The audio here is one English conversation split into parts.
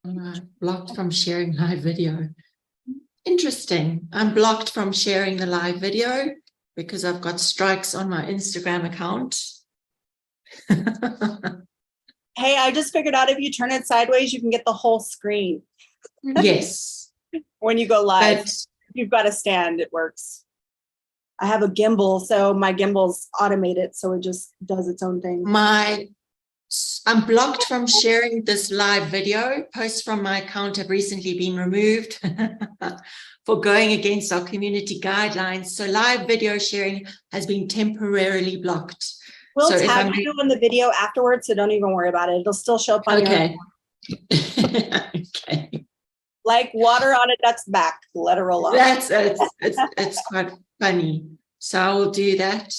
Blocked from sharing live video. Interesting. I'm blocked from sharing the live video because I've got strikes on my Instagram account. Hey, I just figured out if you turn it sideways, you can get the whole screen. Yes. When you go live, But you've got a stand, it works. I have a gimbal, so my gimbal's automated, so it just does its own thing. I'm blocked from sharing this live video. Posts from my account have recently been removed for going against our community guidelines. So live video sharing has been temporarily blocked. We'll so tag you in the video afterwards, so don't even worry about it. It'll still show up on okay. Okay. Like water on a duck's back. Let her roll off. It's quite funny. So I will do that.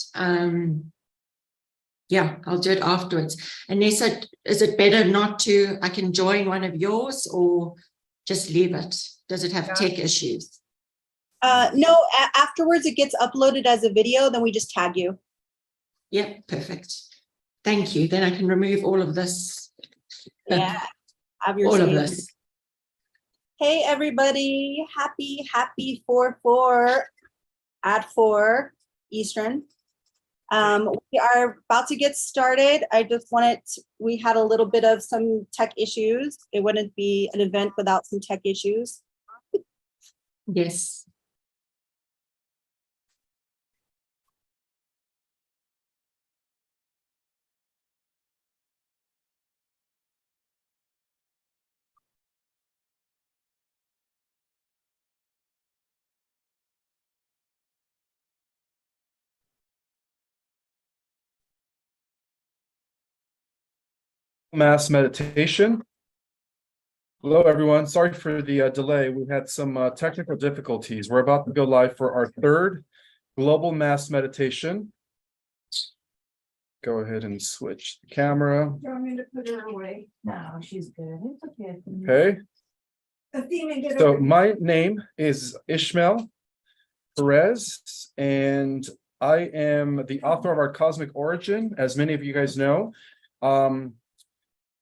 Yeah, I'll do it afterwards. And Nessa, is it better not to, I can join one of yours or just leave it? Does it have tech issues? No, afterwards it gets uploaded as a video, then we just tag you. Yeah, perfect. Thank you. Then I can remove all of this. Yeah, have your all save. of this. Hey everybody, happy 4/4 at 4 Eastern. We are about to get started. I just we had a little bit of some tech issues. It wouldn't be an event without some tech issues. Yes. Mass meditation. Hello, everyone. Sorry for the delay. We had some technical difficulties. We're about to go live for our third global mass meditation. Go ahead and switch the camera. Do you want me to put her away? No, she's good. It's okay. Okay. Athena, get So over here. my name is Ishmael Perez, and I am the author of our Cosmic Origin, as many of you guys know.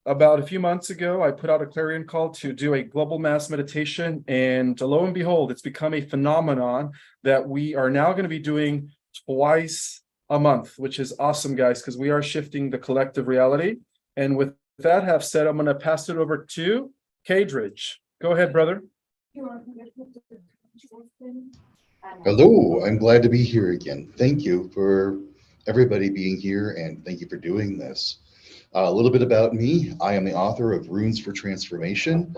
About a few months ago, I put out a clarion call to do a global mass meditation, and lo and behold, it's become a phenomenon that we are now going to be doing twice a month, which is awesome, guys, because we are shifting the collective reality. And with that have said, I'm going to pass it over to Kaedrich. Go ahead, brother. Hello, I'm glad to be here again. Thank you for everybody being here, and thank you for doing this. A little bit about me. I am the author of Runes for Transformation,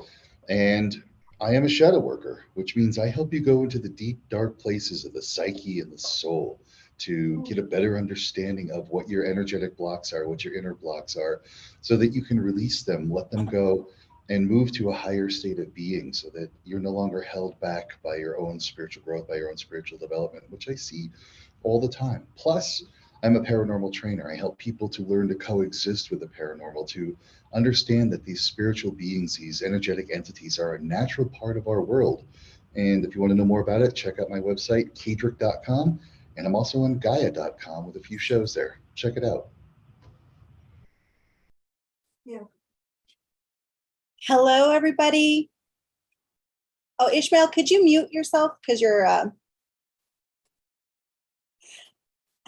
and I am a shadow worker, which means I help you go into the deep, dark places of the psyche and the soul to get a better understanding of what your energetic blocks are, what your inner blocks are, so that you can release them, let them go, and move to a higher state of being so that you're no longer held back by your own spiritual growth, by your own spiritual development, which I see all the time. Plus, I'm a paranormal trainer. I help people to learn to coexist with the paranormal, to understand that these spiritual beings, these energetic entities, are a natural part of our world. And if you want to know more about it, check out my website, Kedric.com. And I'm also on Gaia.com with a few shows there. Check it out. Yeah. Hello, everybody. Oh, Ishmael, could you mute yourself? Because you're...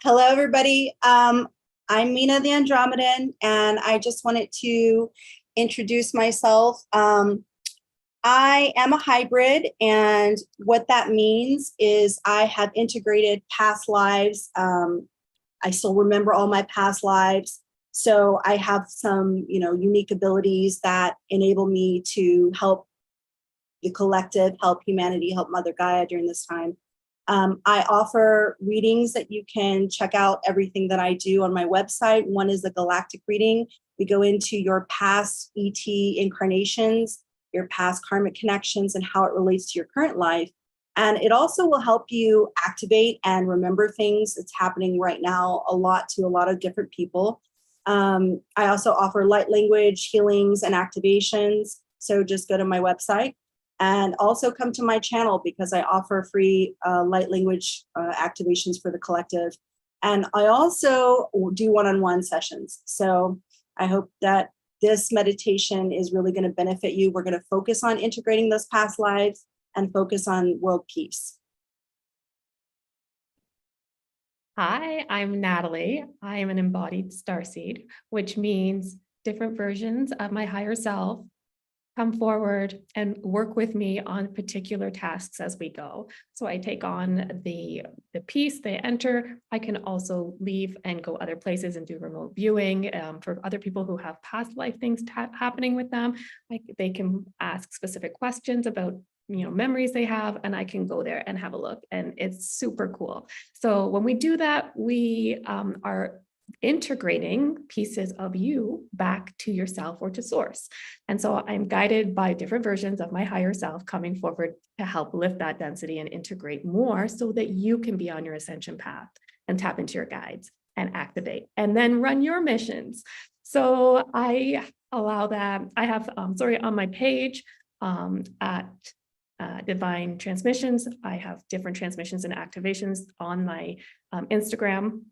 Hello, everybody. I'm Mina the Andromedan, and I just wanted to introduce myself. I am a hybrid, and what that means is I have integrated past lives. I still remember all my past lives. So I have some, unique abilities that enable me to help the collective, help humanity, help Mother Gaia during this time. I offer readings that you can check out everything that I do on my website. One is a galactic reading. We go into your past ET incarnations, your past karmic connections, and how it relates to your current life. And it also will help you activate and remember things that's happening right now a lot to a lot of different people. I also offer light language healings and activations. So just go to my website. And also come to my channel because I offer free light language activations for the collective. And I also do one-on-one sessions. So I hope that this meditation is really going to benefit you. We're going to focus on integrating those past lives and focus on world peace. Hi, I'm Natalie. I am an embodied starseed, which means different versions of my higher self come forward and work with me on particular tasks as we go. So I take on the piece, they enter. I can also leave and go other places and do remote viewing for other people who have past life things happening with them. They can ask specific questions about memories they have, and I can go there and have a look, and it's super cool. So when we do that, we are integrating pieces of you back to yourself or to source. And so I'm guided by different versions of my higher self coming forward to help lift that density and integrate more so that you can be on your ascension path and tap into your guides and activate and then run your missions. So I allow that. I have, on my page at Divine Transmissions, I have different transmissions and activations on my Instagram.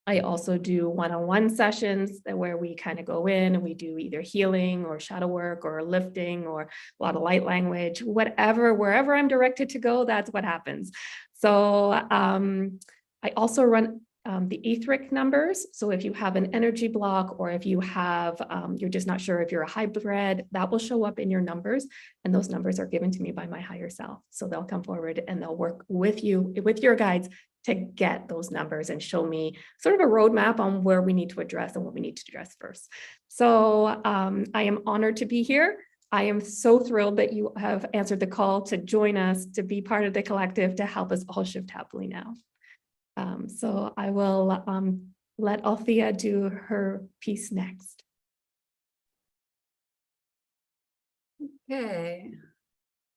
I also do one-on-one sessions where we kind of go in and we do either healing or shadow work or lifting or a lot of light language, wherever I'm directed to go, that's what happens. So I also run the etheric numbers. So if you have an energy block, or if you have, you're just not sure if you're a hybrid, that will show up in your numbers. And those numbers are given to me by my higher self. So they'll come forward and they'll work with you, with your guides, to get those numbers and show me sort of a roadmap on where we need to address and what we need to address first. So I am honored to be here. I am so thrilled that you have answered the call to join us, to be part of the collective, to help us all shift happily now. So I will let Althea do her piece next. Okay.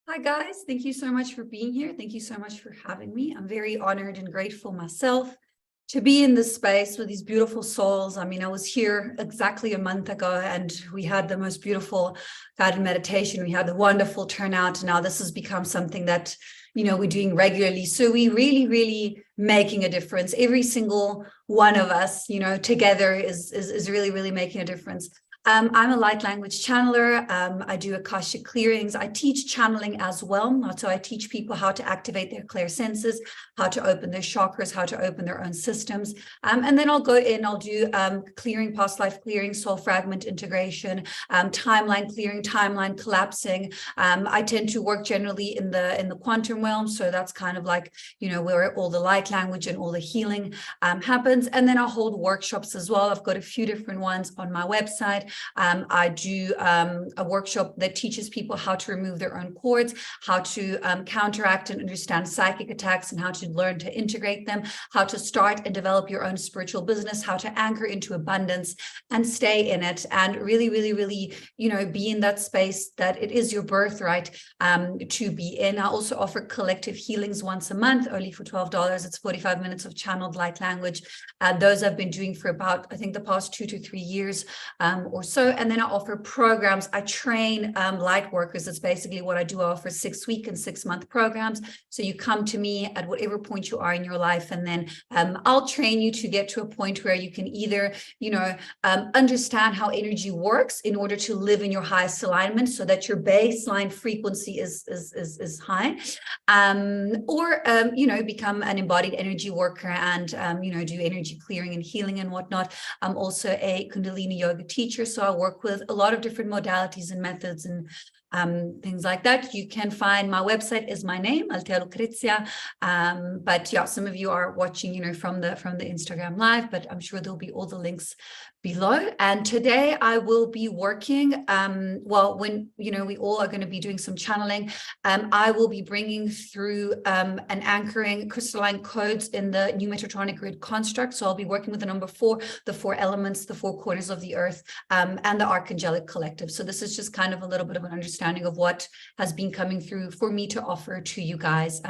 Hi guys, thank you so much for being here. Thank you so much for having me. I'm very honored and grateful myself to be in this space with these beautiful souls. I mean, I was here exactly a month ago and we had the most beautiful guided meditation. We had a wonderful turnout. Now this has become something that, we're doing regularly. So we really making a difference. Every single one of us, together is really making a difference. I'm a light language channeler. I do Akashic clearings. I teach channeling as well. So I teach people how to activate their clear senses, how to open their chakras, how to open their own systems. And then I'll go in, I'll do clearing, past life clearing, soul fragment integration, timeline clearing, timeline collapsing. I tend to work generally in the quantum realm. So that's kind of like, where all the light language and all the healing happens. And then I'll hold workshops as well. I've got a few different ones on my website. I do a workshop that teaches people how to remove their own cords, how to counteract and understand psychic attacks, and how to learn to integrate them, how to start and develop your own spiritual business, how to anchor into abundance and stay in it, and really, be in that space that it is your birthright to be in. I also offer collective healings once a month, only for $12. It's 45 minutes of channeled light language. Those I've been doing for about, I think, the past 2 to 3 years or so. And then I offer programs. I train light workers. That's basically what I do. I offer 6-week and 6-month programs. So you come to me at whatever point you are in your life, and then I'll train you to get to a point where you can either, understand how energy works in order to live in your highest alignment, so that your baseline frequency is high, or become an embodied energy worker and do energy clearing and healing and whatnot. I'm also a Kundalini yoga teacher, so I work with a lot of different modalities and methods and things like that. You can find my website is my name, Althea. But yeah, some of you are watching, from the Instagram live, but I'm sure there'll be all the links below. And today I will be working, when, we all are going to be doing some channeling, I will be bringing through and anchoring crystalline codes in the new Metatronic grid construct. So I'll be working with the number 4, the 4 elements, the 4 corners of the earth, and the Archangelic Collective. So this is just kind of a little bit of an understanding of what has been coming through for me to offer to you guys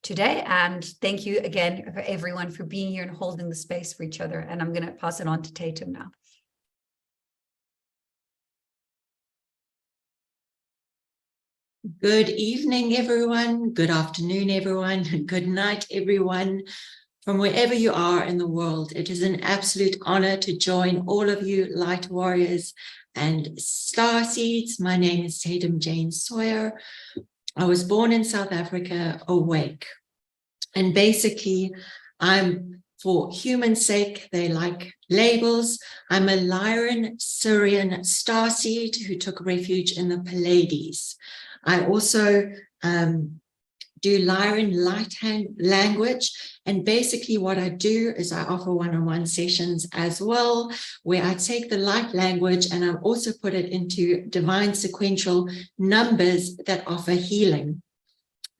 today. And thank you again for everyone for being here and holding the space for each other. And I'm going to pass it on to Tatum now. Good evening, everyone. Good afternoon, everyone. Good night, everyone. From wherever you are in the world, it is an absolute honor to join all of you light warriors and Starseeds. My name is Tatum Jane Sawyer. I was born in South Africa, awake. And basically, I'm, for human's sake, they like labels. I'm a Lyran Syrian starseed who took refuge in the Pleiades. I also do Lyran light hand language. And basically what I do is I offer one-on-one sessions as well, where I take the light language and I also put it into divine sequential numbers that offer healing.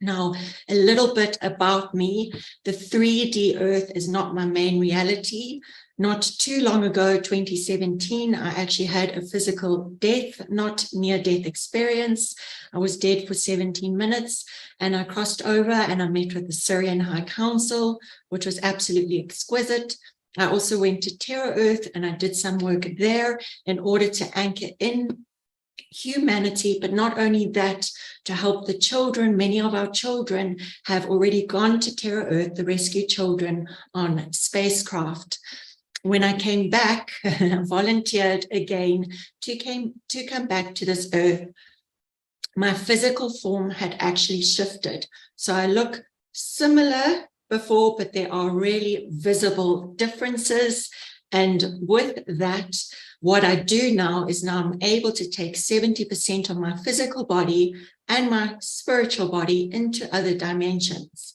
Now, a little bit about me. The 3D Earth is not my main reality. Not too long ago, 2017, I actually had a physical death, not near-death experience. I was dead for 17 minutes, and I crossed over and I met with the Syrian High Council, which was absolutely exquisite. I also went to Terra Earth and I did some work there in order to anchor in humanity, but not only that, to help the children. Many of our children have already gone to Terra Earth, the rescue children on spacecraft. When I came back, I volunteered again to come back to this earth. My physical form had actually shifted. So I look similar before, but there are really visible differences. And with that, what I do now is now I'm able to take 70% of my physical body and my spiritual body into other dimensions.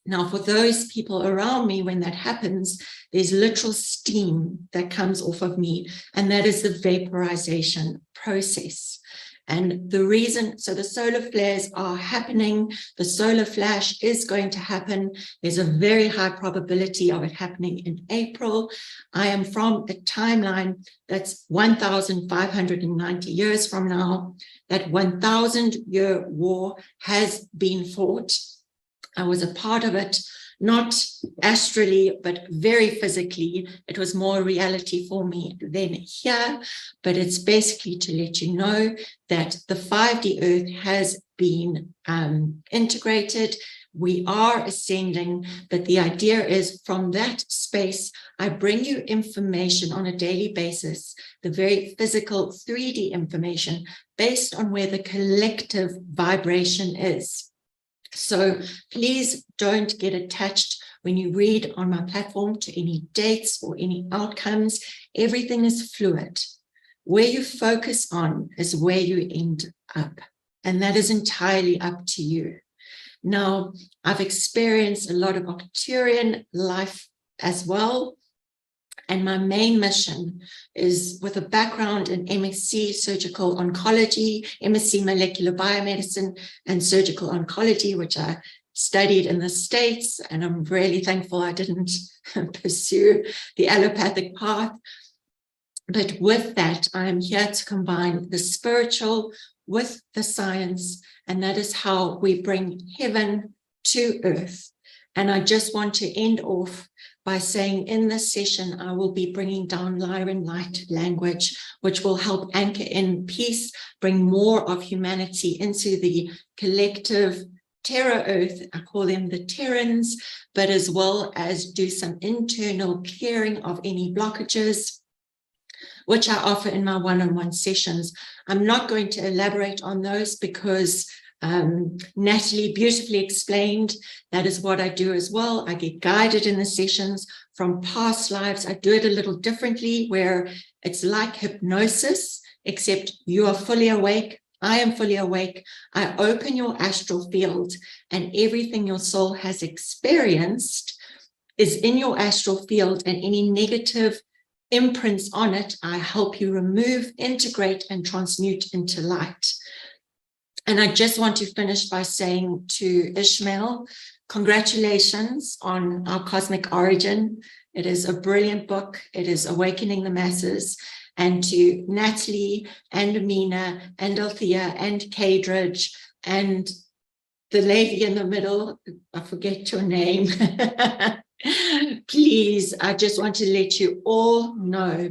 Now, for those people around me, when that happens, there's literal steam that comes off of me, and that is the vaporization process. And the reason, so the solar flares are happening, the solar flash is going to happen. There's a very high probability of it happening in April. I am from a timeline that's 1,590 years from now. That 1,000-year war has been fought. I was a part of it, not astrally, but very physically. It was more reality for me than here, but it's basically to let you know that the 5D Earth has been integrated. We are ascending, but the idea is from that space, I bring you information on a daily basis, the very physical 3D information based on where the collective vibration is. So please don't get attached when you read on my platform to any dates or any outcomes. Everything is fluid. Where you focus on is where you end up, and that is entirely up to you. Now, I've experienced a lot of Arcturian life as well. And my main mission is, with a background in MSc surgical oncology, MSc molecular biomedicine and surgical oncology, which I studied in the States. And I'm really thankful I didn't pursue the allopathic path. But with that, I'm here to combine the spiritual with the science. And that is how we bring heaven to earth. And I just want to end off by saying in this session, I will be bringing down Lyran light language, which will help anchor in peace, bring more of humanity into the collective Terra Earth. I call them the Terrans, but as well as do some internal clearing of any blockages, which I offer in my one-on-one sessions. I'm not going to elaborate on those because Natalie beautifully explained that is what I do as well. I get guided in the sessions from past lives. I do it a little differently, where it's like hypnosis, except you are fully awake. I am fully awake. I open your astral field, and everything your soul has experienced is in your astral field, and any negative imprints on it, I help you remove, integrate, and transmute into light. And I just want to finish by saying to Ishmael, congratulations on Our Cosmic Origin. It is a brilliant book. It is awakening the masses. And to Natalie and Mina and Althea and Kaedrich and the lady in the middle, I forget your name. Please, I just want to let you all know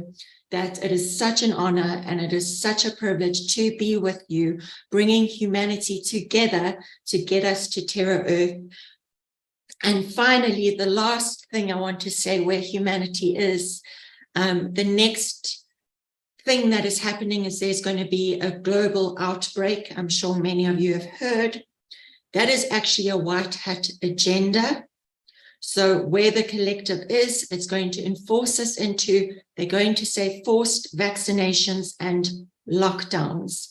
that it is such an honor and it is such a privilege to be with you, bringing humanity together to get us to Terra Earth. And finally, the last thing I want to say where humanity is, the next thing that is happening is there's going to be a global outbreak. I'm sure many of you have heard. That is actually a white hat agenda. So where the collective is, it's going to enforce us into, they're going to say forced vaccinations and lockdowns.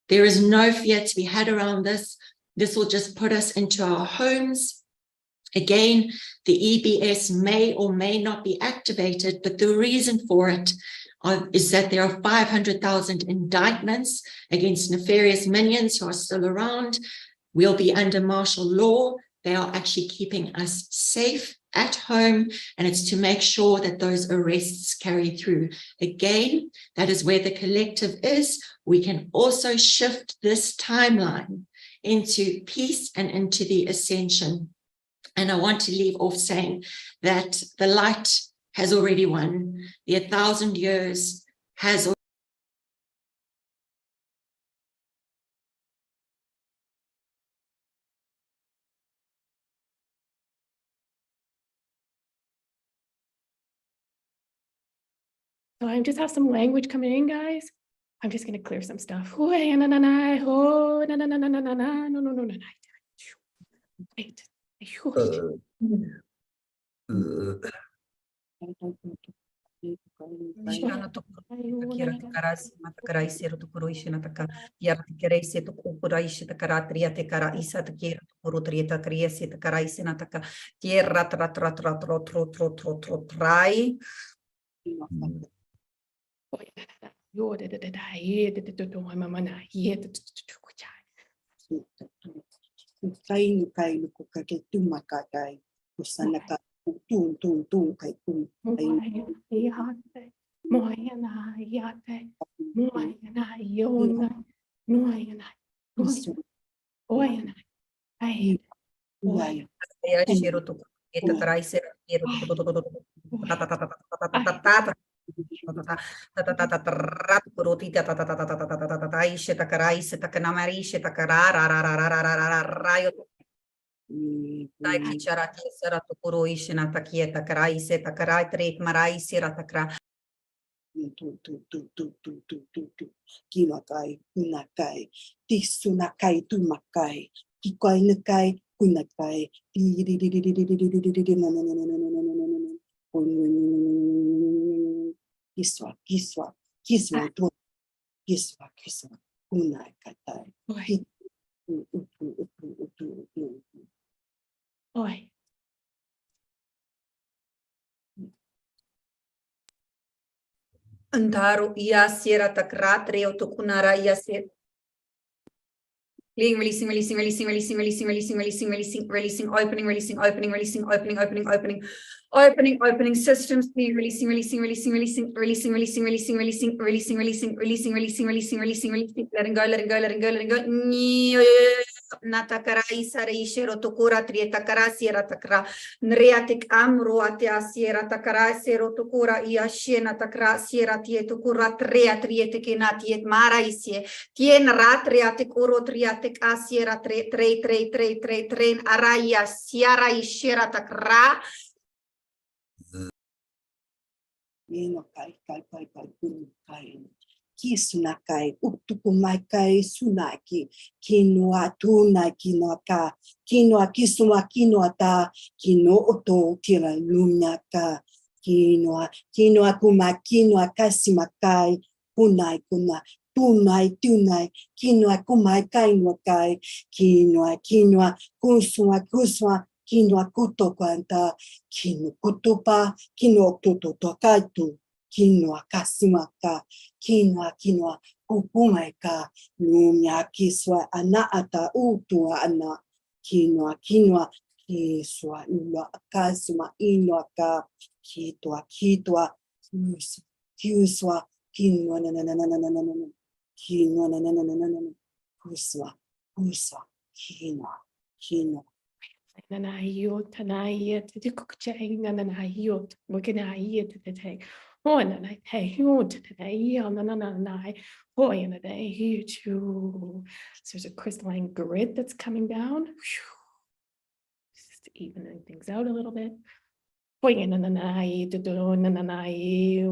There is no fear to be had around this. This will just put us into our homes. Again, the EBS may or may not be activated, but the reason for it is that there are 500,000 indictments against nefarious minions who are still around. We'll be under martial law. They are actually keeping us safe at home, and it's to make sure that those arrests carry through. Again, that is where the collective is. We can also shift this timeline into peace and into the ascension. And I want to leave off saying that the light has already won. The 1,000 years has already. So I just have some language coming in, guys. I'm just gonna clear some stuff. Wait, no, no, no, oh, no, no, no, no, no, no, no, no, no, no, no. Wait. Ishana to Kira Karas, Matakarai, Sero to Kuroishanataka, Yarakere, Seto Kuraish, the Karatria, the Kara Isa, the Kira, Urutrieta, Kriesi, the Karaisinataka, Tierra, try. Dai charati sera to kuroishina takieta karai se takarai trek marai sera takra. Kimakai, kunakai, tisunakai, tumakai, kikai nakai, kunakai, kiswa, kiswa, kiswa, kiswa, kiswa, kunakatai. Oi. Antaru ia sera takra treo to kunara ia se. Releasing, opening systems, releasing, letting go. Natakara isara ishero tokura trieta karasiera takra nriatik amru atia siera takara sero tokura iashena takra siera tietokura triate kinatiet mara isie tien ratriatik uro triatik asiera tren araya siara ishera takra Kai. Kisunakai, Uktukumaikai, Sunaki, Kinua Tuna, Kinoaka, Kinoa Kisuma, Kinoata, Kino Oto, Tira Lumiaka, Kinoa, Kinoa Kuma, Kinoa Kasimakai, Kunai Kuna, Tunai, Kinoa Kumai Kainokai, Kinoa, Kusua, Kinoa Kutokwanta, Kino Kutupa, Kino Totokaitu. Quinoa, casimaka, quinoa, cupumaika, lumia, kiswa, anaata, utua, ana, quinoa, kiswa, ula, casima, inuaka, kitua, kiswa, quinoa, quinoa, kuswa, quinoa. Nanayot, Tanayet, the cookchain, and Nanayot, Wakanayet, the take. Oh, and I pay you today, on the boy, and a day here too. So there's a crystalline grid that's coming down. Just evening things out a little bit. Boy, and then I to do, and then I,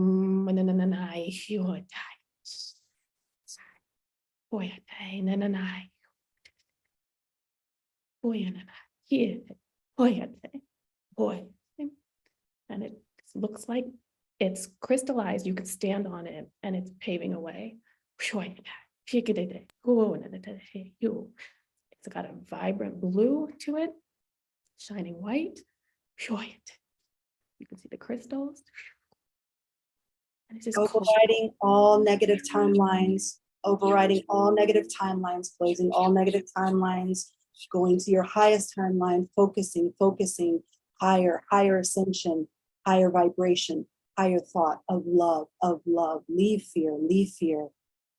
Boyate, nananai. Boyanana, here, boyate, boy. And it looks like it's crystallized. You could stand on it and it's paving a way. It's got a vibrant blue to it, shining white. You can see the crystals. And it's just Overriding all negative timelines, overriding all negative timelines, closing all negative timelines, going to your highest timeline, focusing, higher ascension, higher vibration, higher thought of love, leave fear,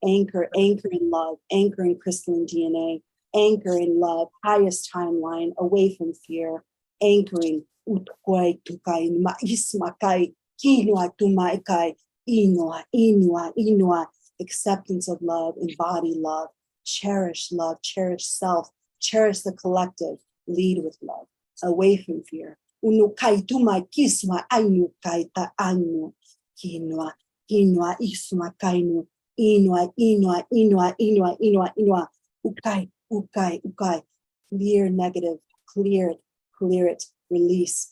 anchor in love, anchor in crystalline DNA, anchor in love, highest timeline, away from fear, anchoring, utkwai tukai ma ismakai, kinua tumaikai, inua, acceptance of love, embody love, cherish self, cherish the collective, lead with love, away from fear. Unukai tumai kisma ainukai ta anu, kinua isma kainu, inua, ukai, clear negative, clear it, release,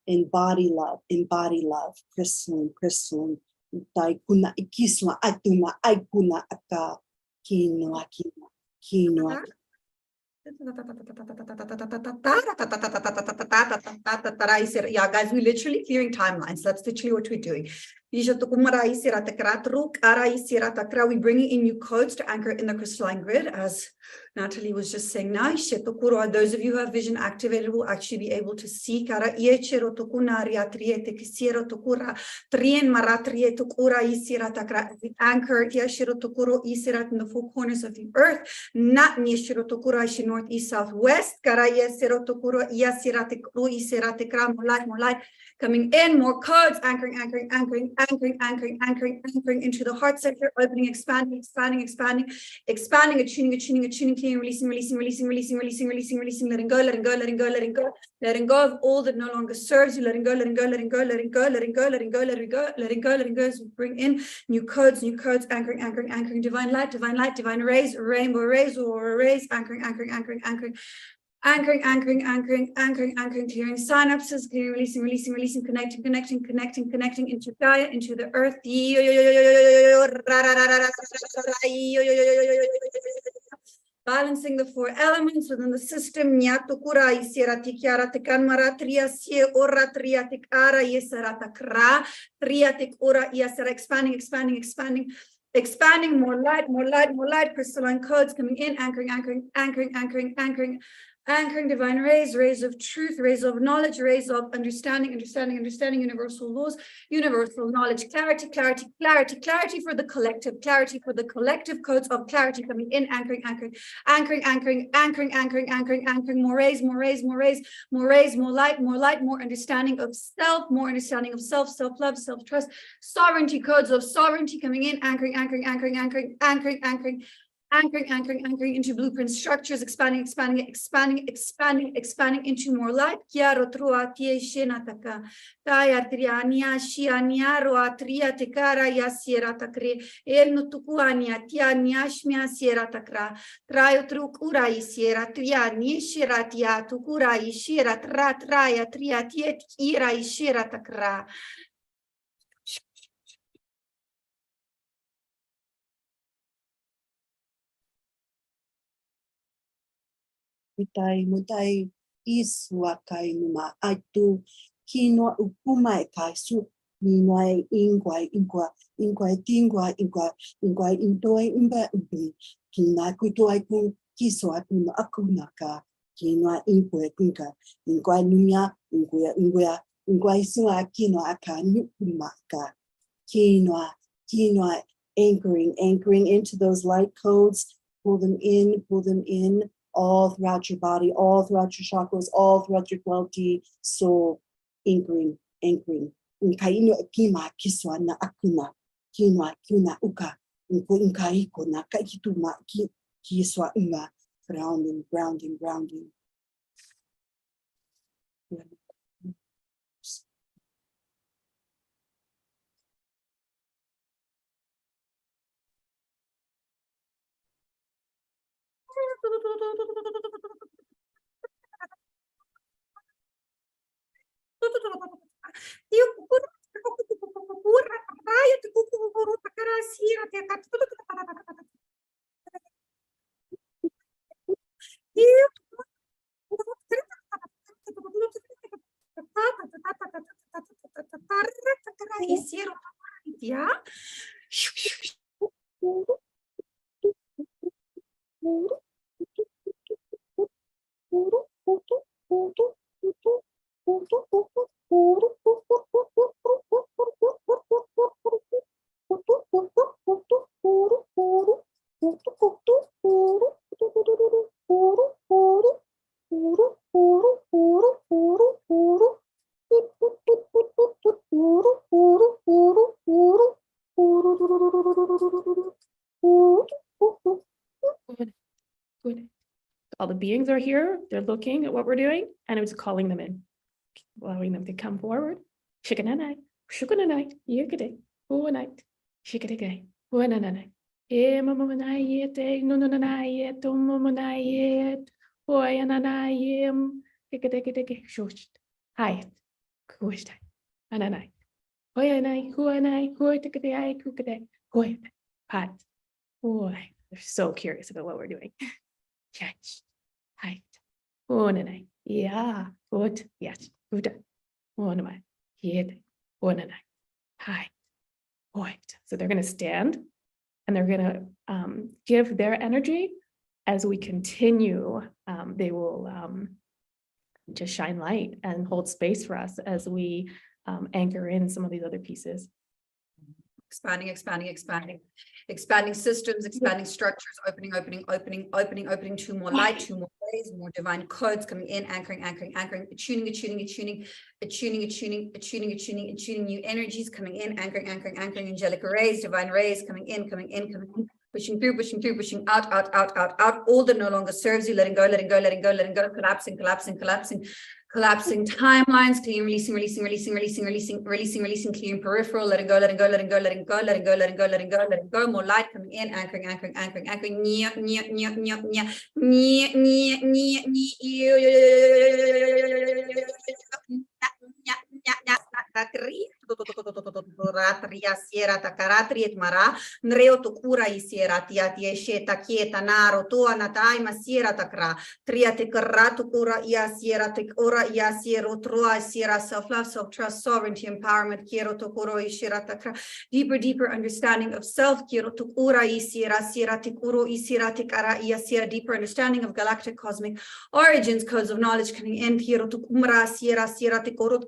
embody love, crystalline, utai kuna ikisma atuma aikuna aka, kinua. Yeah, guys, we're literally clearing timelines. That's literally what we're doing. We're bringing in new codes to anchor in the crystalline grid, as Natalie was just saying now. Those of you who have vision activated will actually be able to see. Anchor in the four corners of the earth, not north, east, southwest. More light coming in, more codes, anchoring into the heart center, opening, expanding, attuning, clearing, releasing, letting go of all that no longer serves you, letting go as we bring in new codes, anchoring, divine light, divine rays, rainbow rays, aurora rays, anchoring, clearing synapses, clearing, releasing, connecting into Gaia, into the earth. Balancing the four elements within the system. Expanding, more light, crystalline codes coming in, anchoring divine rays of truth, rays of knowledge, rays of understanding, universal laws, universal knowledge, clarity for the collective codes of clarity coming in, anchoring, more rays, more light, more understanding of self, self-love, self-trust, sovereignty, codes of sovereignty coming in, anchoring into blueprint structures, expanding into more light. Mutai iswa kai numa aitu kino upumai kai su minoi ingwai tingwa indoi imba ubi kina kutoi kun kiswa kun akunaka kino ingwe kunka nunya ingwa iswa kino aka nupumaka kino anchoring into those light codes, pull them in all throughout your body, all throughout your chakras, all throughout your 12D soul, anchoring. Unkaino kima kiswa na akuna, kina uka, unkaiko na kaikituma kiswa uma, grounding. Yeah. Good. Good. All the beings are here. They're looking at what we're doing, and I'm just calling them in, allowing them to come forward. Shikananai, shukananai, yikade, uanite, shikadege, uananai. Emamanayete, nunanayet, umamanayet, uayananayem, ikadege, shusht, hayat, kushtai, ananai. Huanai, huanai, huitikade, kukade, huit, pat. Boy, they're so curious about what we're doing. Catch, height, onanai, yeah, good, yes, good, onamai, yed, onanai, height, point. So they're going to stand and they're going to give their energy as we continue. They will just shine light and hold space for us as we anchor in some of these other pieces. Expanding, expanding, expanding, expanding systems, expanding structures, opening, opening, opening, opening, opening to more light, to more ways, more divine codes coming in, anchoring, anchoring, anchoring, attuning, attuning, attuning, attuning, attuning, attuning, attuning, attuning, new energies coming in, anchoring, anchoring, anchoring, angelic rays, divine rays coming in, coming in, coming in, pushing through, pushing out, out, out, out, out, all that no longer serves you, letting go, letting go, letting go, letting go, collapsing, collapsing, collapsing. Collapsing timelines, clean, releasing, releasing, releasing, releasing, releasing, releasing, releasing, clean peripheral, letting go, letting go, letting go, letting go, letting go, letting go, letting go, letting go, more light coming in, anchoring, anchoring, anchoring, anchoring, nia, nia, nia, nia, nia, nia, nia, nia, Ratria sierra takaratri et mara nreo tukura isiera tia tiesheta kieta naro tua natai masiera takra tria tekaratu kura ia sierra tekora ia siero troa sierra self-love, self-trust, sovereignty, empowerment, kiero tokuro ishira takra, deeper, deeper understanding of self, kiero tukura isiera sierra tekuro isiera tekara ia sierra, deeper understanding of galactic cosmic origins, codes of knowledge coming in, kiero tukumra sierra sierra tekoro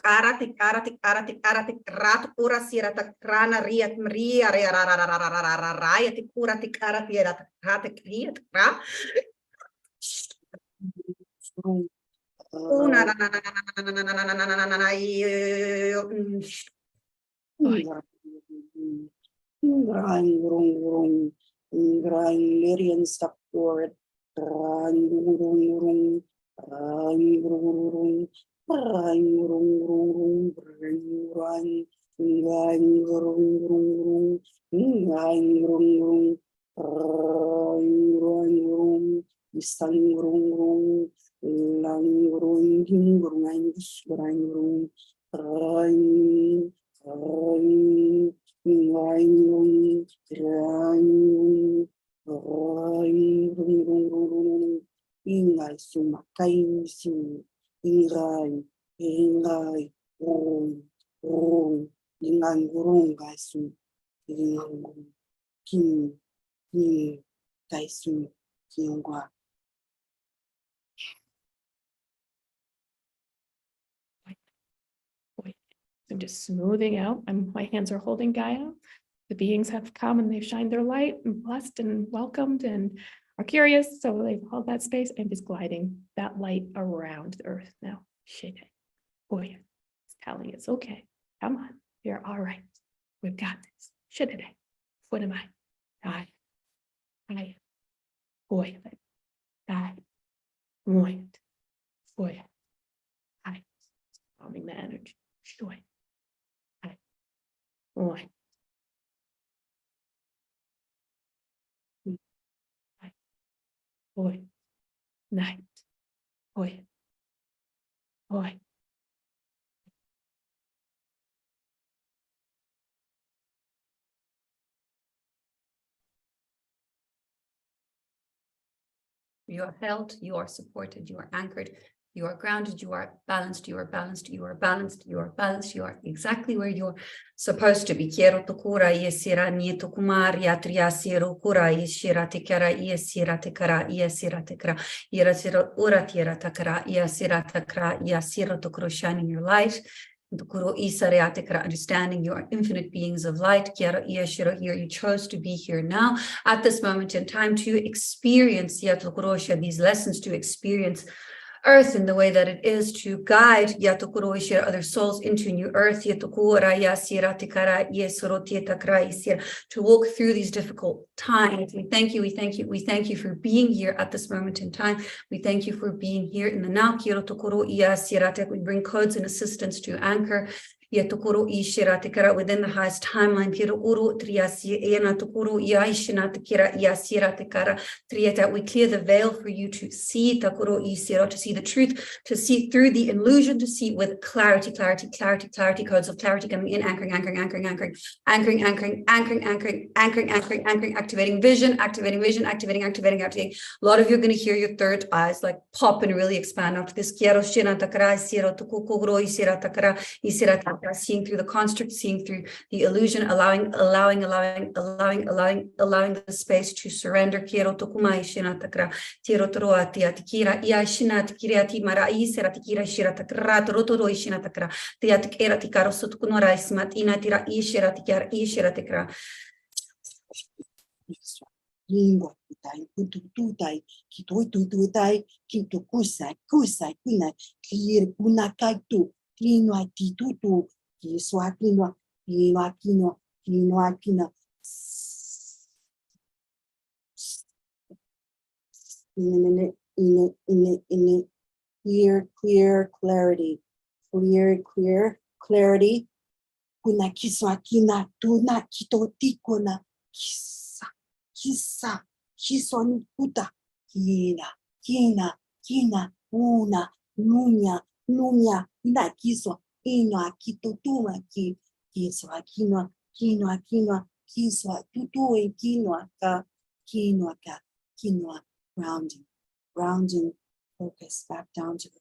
karate karate karate karate krat ura sira ta krana riat mria ria ra ra ra ra ra ra ra ra te kura te karate ra ta krate kriat kra una na na na na na na na na na na na I'm just smoothing out. My hands are holding Gaia. The beings have come and they've shined their light and blessed and welcomed and are curious. So they've held that space. I'm just gliding that light around the earth now. Shake it. Boy, it's telling it's okay. Come on. You're all right. We've got this. Shit it. What am I? I. Boy. I. Boy. Boy. I. Calming the energy. Boy. Boy. Hoy. Night. Hoy. Hoy. You are held, you are supported, you are anchored, you are grounded, you are balanced, you are balanced, you are balanced, you are balanced, you are exactly where you're supposed to be. Quiero tu cura y sira ni tu kumar ya tria siro cura y shira te kara y sira te kara y sira te kara ira sira ura tira te kara y sira te kara y sira to kuro shining your light. Understanding you are infinite beings of light. Here you chose to be here now at this moment in time to experience these lessons, to experience earth in the way that it is, to guide other souls into new earth, to walk through these difficult times. We thank you for being here at this moment in time. We thank you for being here in the now. We bring codes and assistance to anchor within the highest timeline. That we clear the veil for you to see the truth, to see through the illusion, to see with clarity, codes of clarity coming in, anchoring, activating vision, activating. A lot of you are going to hear your third eyes like pop and really expand after this. Seeing through the construct, seeing through the illusion, allowing the space to surrender. Lingua tutai tutai kitoi kintu kusai kuna klir kuna kaitu klino atitutu kiswa klino in clear clarity kuna kiswa kina tuna kitoti kuna kisa kiswa puta kina una numia na kiswa ino kitutuma kiswa kinwa kiswa tutue kinwa grounding focus back down to the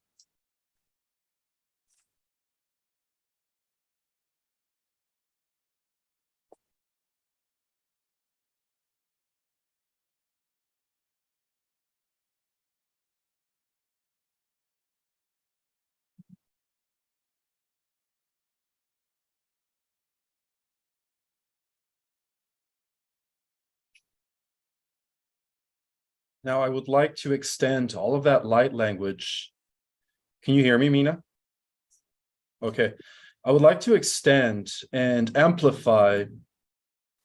Now I would like to extend all of that light language. Can you hear me, Mina? Okay. I would like to extend and amplify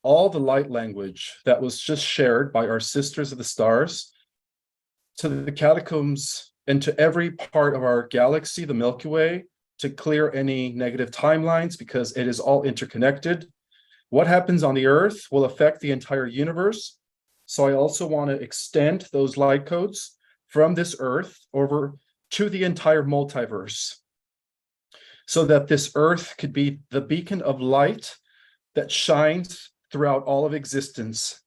all the light language that was just shared by our sisters of the stars to the catacombs and to every part of our galaxy, the Milky Way, to clear any negative timelines because it is all interconnected. What happens on the Earth will affect the entire universe. So I also want to extend those light codes from this Earth over to the entire multiverse so that this Earth could be the beacon of light that shines throughout all of existence.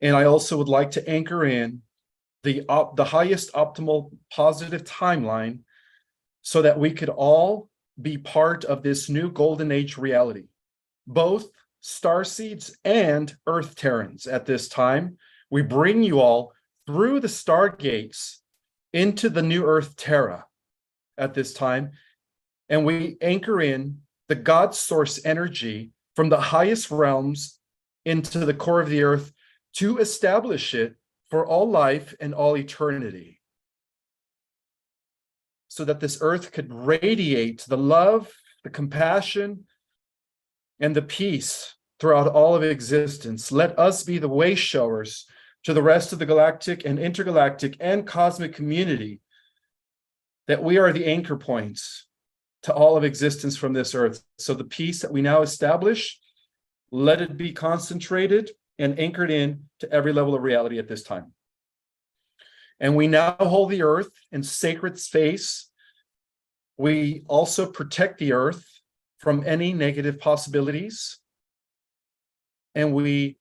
And I also would like to anchor in the highest optimal positive timeline so that we could all be part of this new golden age reality, both starseeds and earth terrans. At this time, we bring you all through the stargates into the new earth terra at this time, and we anchor in the God source energy from the highest realms into the core of the earth to establish it for all life and all eternity, so that this earth could radiate the love, the compassion, and the peace throughout all of existence. Let us be the way showers to the rest of the galactic and intergalactic and cosmic community, that we are the anchor points to all of existence from this earth. So the peace that we now establish, let it be concentrated and anchored in to every level of reality at this time. And we now hold the earth in sacred space. We also protect the earth from any negative possibilities. And we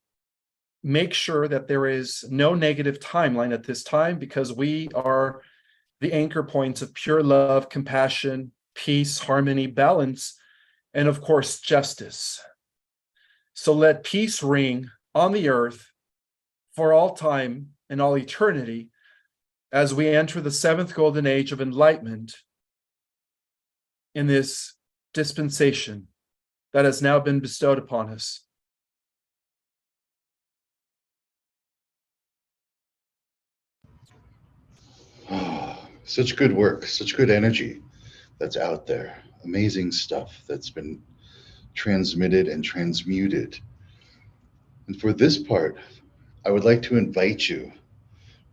make sure that there is no negative timeline at this time, because we are the anchor points of pure love, compassion, peace, harmony, balance, and of course, justice. So let peace ring on the earth for all time and all eternity as we enter the 7th golden age of enlightenment in this dispensation that has now been bestowed upon us. Such good work, such good energy that's out there. Amazing stuff that's been transmitted and transmuted. And for this part, I would like to invite you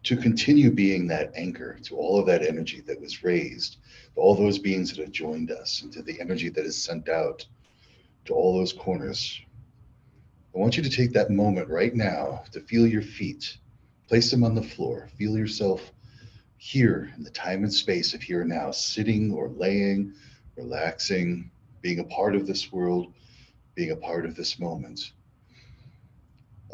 to continue being that anchor to all of that energy that was raised, to all those beings that have joined us, and to the energy that is sent out to all those corners. I want you to take that moment right now to feel your feet, place them on the floor, feel yourself here in the time and space of here and now, sitting or laying, relaxing, being a part of this world, being a part of this moment.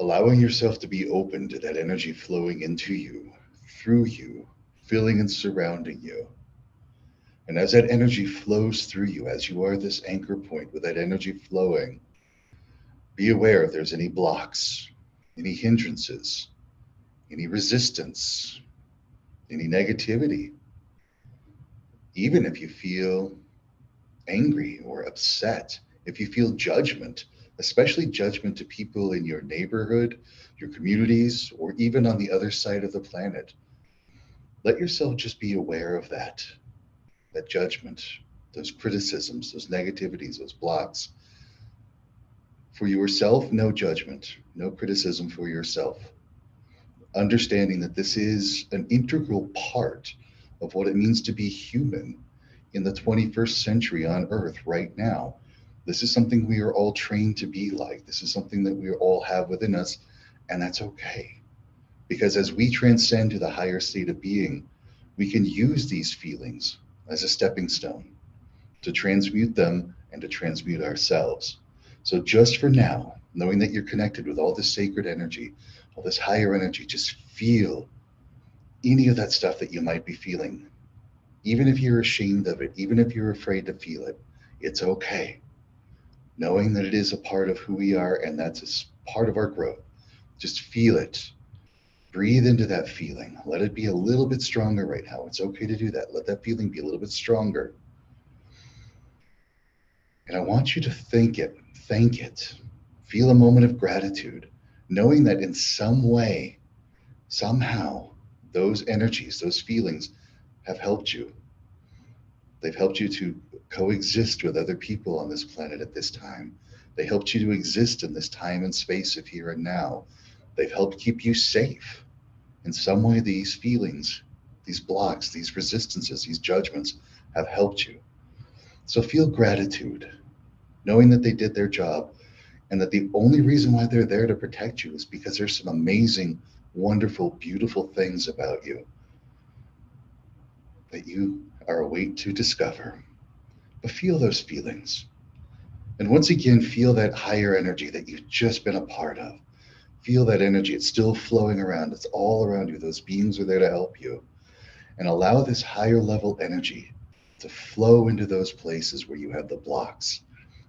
Allowing yourself to be open to that energy flowing into you, through you, filling and surrounding you. And as that energy flows through you, as you are this anchor point with that energy flowing, be aware if there's any blocks, any hindrances, any resistance, any negativity. Even if you feel angry or upset, if you feel judgment, especially judgment to people in your neighborhood, your communities, or even on the other side of the planet, let yourself just be aware of that judgment, those criticisms, those negativities, those blocks. For yourself, no judgment, no criticism for yourself. Understanding that this is an integral part of what it means to be human in the 21st century on Earth right now. This is something we are all trained to be like. This is something that we all have within us, and that's okay. Because as we transcend to the higher state of being, we can use these feelings as a stepping stone to transmute them and to transmute ourselves. So just for now, knowing that you're connected with all this sacred energy, all this higher energy, just feel any of that stuff that you might be feeling. Even if you're ashamed of it, even if you're afraid to feel it, it's okay. Knowing that it is a part of who we are, and that's a part of our growth. Just feel it. Breathe into that feeling. Let it be a little bit stronger right now. It's okay to do that. Let that feeling be a little bit stronger. And I want you to thank it. Feel a moment of gratitude, knowing that in some way, somehow, those energies, those feelings have helped you. They've helped you to coexist with other people on this planet at this time. They helped you to exist in this time and space of here and now. They've helped keep you safe. In some way, these feelings, these blocks, these resistances, these judgments have helped you. So feel gratitude, knowing that they did their job, and that the only reason why they're there to protect you is because there's some amazing, wonderful, beautiful things about you that you are awaiting to discover. But feel those feelings. And once again, feel that higher energy that you've just been a part of. Feel that energy. It's still flowing around. It's all around you. Those beings are there to help you. And allow this higher level energy to flow into those places where you have the blocks,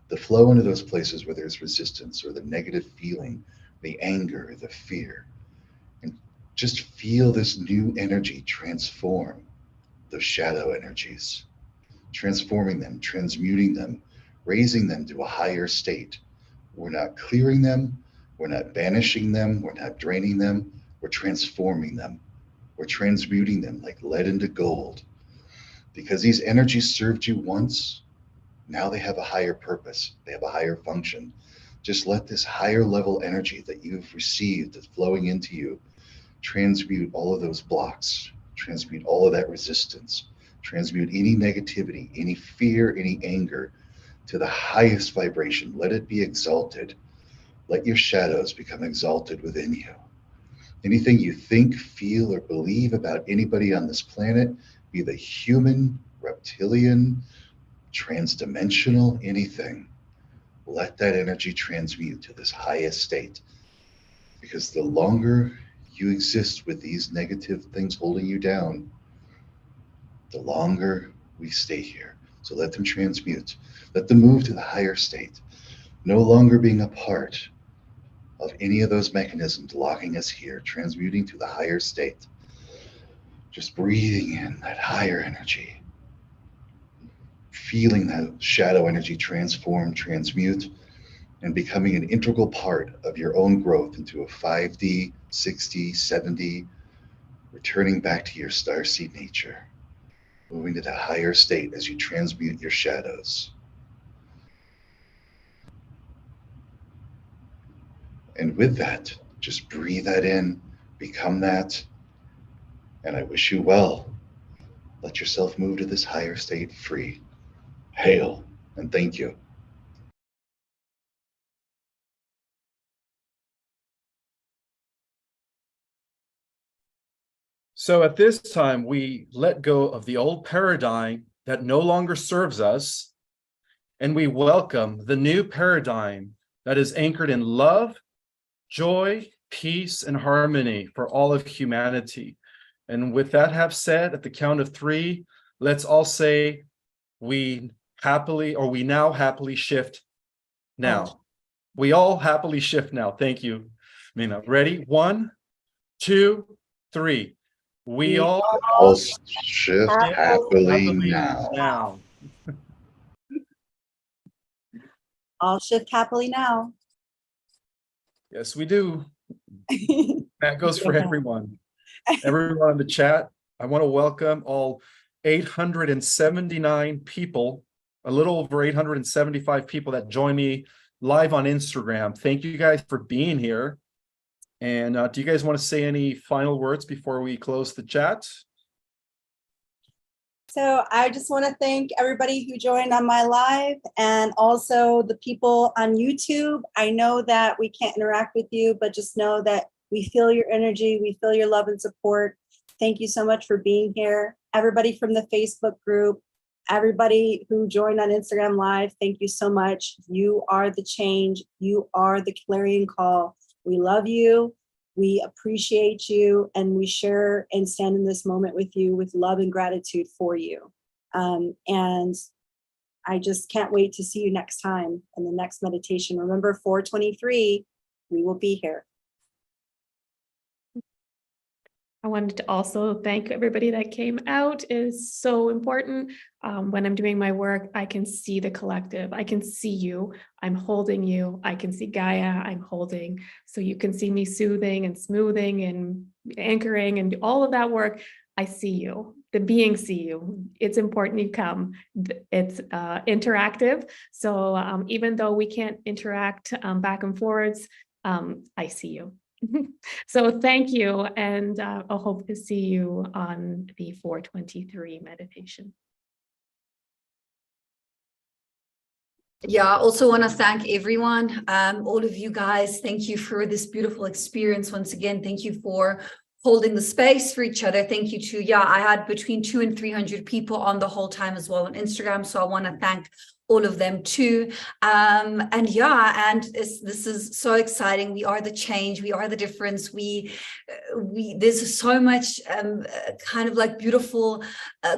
to flow into those places where there's resistance or the negative feeling, the anger, the fear. And just feel this new energy transform those shadow energies, transforming them, transmuting them, raising them to a higher state. We're not clearing them. We're not banishing them. We're not draining them. We're transforming them. We're transmuting them like lead into gold. Because these energies served you once, now they have a higher purpose. They have a higher function. Just let this higher level energy that you've received that's flowing into you transmute all of those blocks, transmute all of that resistance, transmute any negativity, any fear, any anger to the highest vibration. Let it be exalted. Let your shadows become exalted within you. Anything you think, feel, or believe about anybody on this planet, be they human, reptilian, transdimensional, anything, let that energy transmute to this highest state. Because the longer you exist with these negative things holding you down, the longer we stay here. So let them transmute. Let them move to the higher state. No longer being a part of any of those mechanisms locking us here, transmuting to the higher state. Just breathing in that higher energy. Feeling that shadow energy transform, transmute, and becoming an integral part of your own growth into a 5D, 6D, 7D, returning back to your starseed nature, moving to that higher state as you transmute your shadows. And with that, just breathe that in, become that, and I wish you well. Let yourself move to this higher state free. Hail, and thank you. So at this time, we let go of the old paradigm that no longer serves us, and we welcome the new paradigm that is anchored in love, joy, peace, and harmony for all of humanity. And with that have said, at the count of 3, let's all say we now happily shift now. We all happily shift now. Thank you, Mina. Ready? 1, 2, 3. We all shift happily now. All shift happily now. Yes, we do. That goes for everyone. Everyone in the chat. I want to welcome all 879 people, a little over 875 people that join me live on Instagram. Thank you guys for being here. And do you guys want to say any final words before we close the chat? So I just want to thank everybody who joined on my live and also the people on YouTube. I know that we can't interact with you, but just know that we feel your energy. We feel your love and support. Thank you so much for being here. Everybody from the Facebook group, everybody who joined on Instagram Live, thank you so much. You are the change. You are the clarion call. We love you. We appreciate you, and we share and stand in this moment with you with love and gratitude for you. And I just can't wait to see you next time in the next meditation. Remember, 4/23, we will be here. I wanted to also thank everybody that came out. It is so important. When I'm doing my work, I can see the collective. I can see you. I'm holding you. I can see Gaia. I'm holding. So you can see me soothing and smoothing and anchoring and all of that work. I see you. The beings see you. It's important you come. It's interactive. So even though we can't interact back and forwards, I see you. So thank you, and I hope to see you on the 4/23 meditation. Yeah, I also want to thank everyone, all of you guys. Thank you for this beautiful experience. Once again, thank you for holding the space for each other. Thank you to, I had between 200 and 300 people on the whole time as well on Instagram. So I want to thank all of them too. And this is so exciting. We are the change. We are the difference. There's so much kind of like beautiful,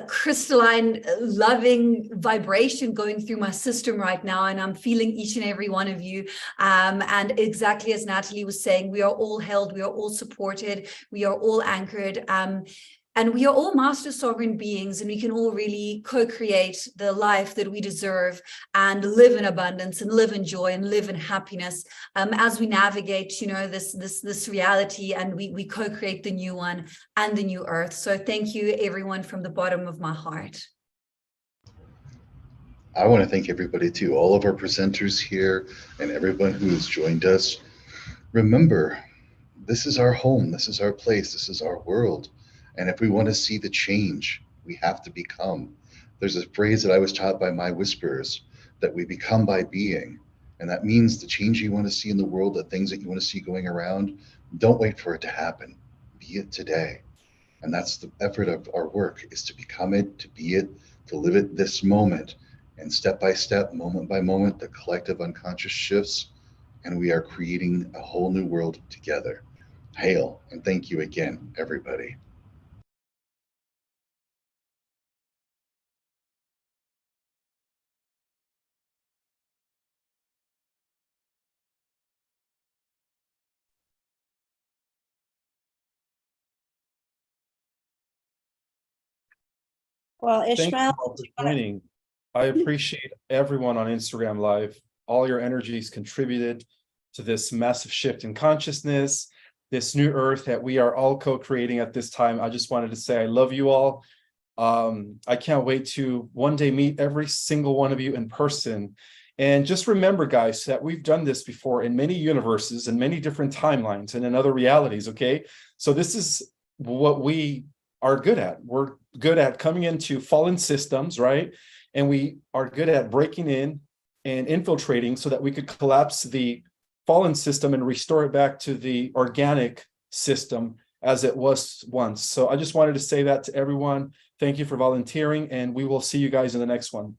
crystalline, loving vibration going through my system right now. And I'm feeling each and every one of you. And exactly as Natalie was saying, we are all held. We are all supported. We are all anchored. And we are all master sovereign beings, and we can all really co-create the life that we deserve and live in abundance and live in joy and live in happiness as we navigate, this reality, and we co-create the new one and the new earth. So thank you, everyone, from the bottom of my heart. I want to thank everybody too, all of our presenters here and everyone who's joined us. Remember, this is our home, this is our place, this is our world. And if we want to see the change, we have to become. There's a phrase that I was taught by my whisperers, that we become by being. And that means the change you want to see in the world, the things that you want to see going around, Don't wait for it to happen. Be it today. And that's the effort of our work, is to become it, to be it, to live it this moment. And step by step, moment by moment, the collective unconscious shifts, and we are creating a whole new world together. Hail, and thank you again, everybody. Well, Thank you Ishmael, all for joining. I appreciate everyone on Instagram Live. All your energies contributed to this massive shift in consciousness, this new earth that we are all co-creating at this time. I just wanted to say I love you all. I can't wait to one day meet every single one of you in person. And just remember, guys, that we've done this before in many universes and many different timelines and in other realities, okay? So this is what we are good at. We're good at coming into fallen systems, right? And we are good at breaking in and infiltrating so that we could collapse the fallen system and restore it back to the organic system as it was once. So I just wanted to say that to everyone. Thank you for volunteering, and we will see you guys in the next one.